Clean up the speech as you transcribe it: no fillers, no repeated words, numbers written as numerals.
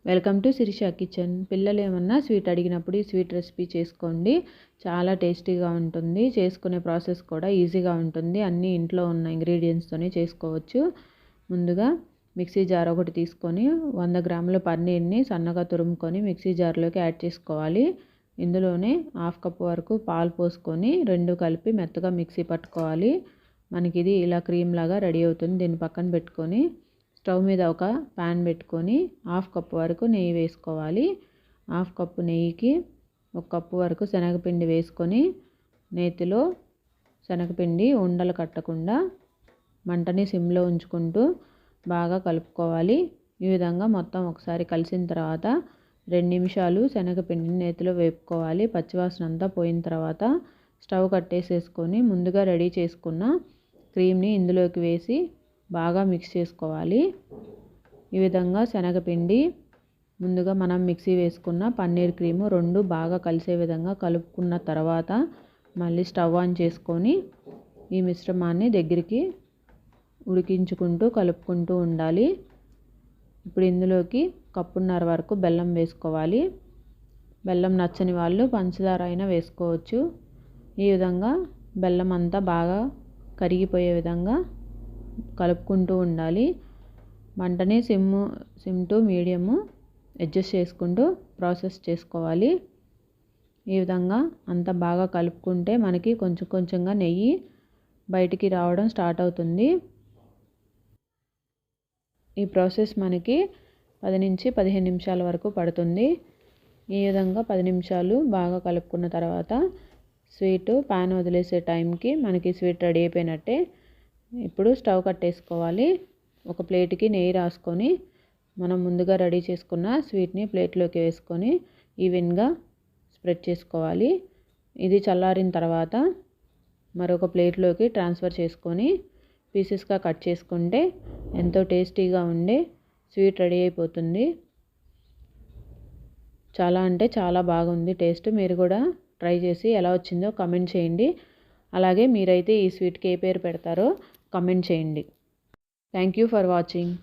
Welcome to Sirisha kitchen. పిల్లలు ఏమన్నా sweet అడిగినప్పుడు ఈ స్వీట్ రెసిపీ చేసుకోండి. చాలా టేస్టీగా ఉంటుంది. చేసుకునే ప్రాసెస్ కూడా ఈజీగా ఉంటుంది. అన్నీ ఇంట్లో ఉన్న ఇంగ్రీడియంట్స్తోనే చేసుకోవచ్చు. ముందుగా మిక్సీ జార్ ఒకటి తీసుకొని 100 గ్రాముల పన్నీర్ని సన్నగా తురుముకొని మిక్సీ జార్లోకి యాడ్ చేసుకోవాలి. ఇందులోనే 1/2 కప్ వరకు పాలు పోసుకొని రెండు కలిపి మెత్తగా మిక్సీ పట్టుకోవాలి. మనకి ఇది ఇలా క్రీమ్ లాగా రెడీ అవుతుంది. దీన్ని పక్కన పెట్టుకొని స్టవ్ మీద ఒక ప్యాన్ పెట్టుకొని 1/2 కప్ వరకు నెయ్యి వేసుకోవాలి. 1/2 కప్పు నెయ్యికి 1 కప్పు వరకు శనగపిండి వేసుకొని నేతిలో శనగపిండి ఉండలు కట్టకుండా మంటని సిమ్లో ఉంచుకుంటూ బాగా కలుపుకోవాలి. ఈ విధంగా మొత్తం ఒకసారి కలిసిన తర్వాత 2 నిమిషాలు శనగపిండిని నేతిలో వేపుకోవాలి. పచ్చివాసన అంతా పోయిన తర్వాత స్టవ్ కట్టేసేసుకొని ముందుగా రెడీ చేసుకున్న క్రీమ్ని ఇందులోకి వేసి బాగా మిక్స్ చేసుకోవాలి. ఈ విధంగా శనగపిండి ముందుగా మనం మిక్సీ వేసుకున్న పన్నీర్ క్రీము రెండు బాగా కలిసే విధంగా కలుపుకున్న తర్వాత మళ్ళీ స్టవ్ ఆన్ చేసుకొని ఈ మిశ్రమాన్ని దగ్గరికి ఉడికించుకుంటూ కలుపుకుంటూ ఉండాలి. ఇప్పుడు ఇందులోకి 1.5 కప్పు వరకు బెల్లం వేసుకోవాలి. బెల్లం నచ్చని వాళ్ళు పంచదార అయినా వేసుకోవచ్చు. ఈ విధంగా బెల్లం అంతా బాగా కరిగిపోయే విధంగా కలుపుకుంటూ ఉండాలి. మంటని సిమ్ టు మీడియము అడ్జస్ట్ చేసుకుంటూ ప్రాసెస్ చేసుకోవాలి. ఈ విధంగా అంతా బాగా కలుపుకుంటే మనకి కొంచెం కొంచెంగా నెయ్యి బయటికి రావడం స్టార్ట్ అవుతుంది. ఈ ప్రాసెస్ మనకి 10 నుంచి 15 నిమిషాల వరకు పడుతుంది. ఈ విధంగా 10 నిమిషాలు బాగా కలుపుకున్న తర్వాత స్వీట్ ప్యాన్ వదిలేసే టైంకి మనకి స్వీట్ రెడీ అయిపోయినట్టే. ఇప్పుడు స్టవ్ కట్టేసుకోవాలి. ఒక ప్లేట్కి నెయ్యి రాసుకొని మనం ముందుగా రెడీ చేసుకున్న స్వీట్ని ప్లేట్లోకి వేసుకొని ఈవెన్గా స్ప్రెడ్ చేసుకోవాలి. ఇది చల్లారిన తర్వాత మరొక ప్లేట్లోకి ట్రాన్స్ఫర్ చేసుకొని పీసెస్గా కట్ చేసుకుంటే ఎంతో టేస్టీగా ఉండే స్వీట్ రెడీ అయిపోతుంది. చాలా అంటే చాలా బాగుంది టేస్ట్. మీరు కూడా ట్రై చేసి ఎలా వచ్చిందో కామెంట్ చేయండి. అలాగే మీరైతే ఈ స్వీట్కి ఏ పేరు పెడతారో కామెంట్ చేయండి. Thank you for watching.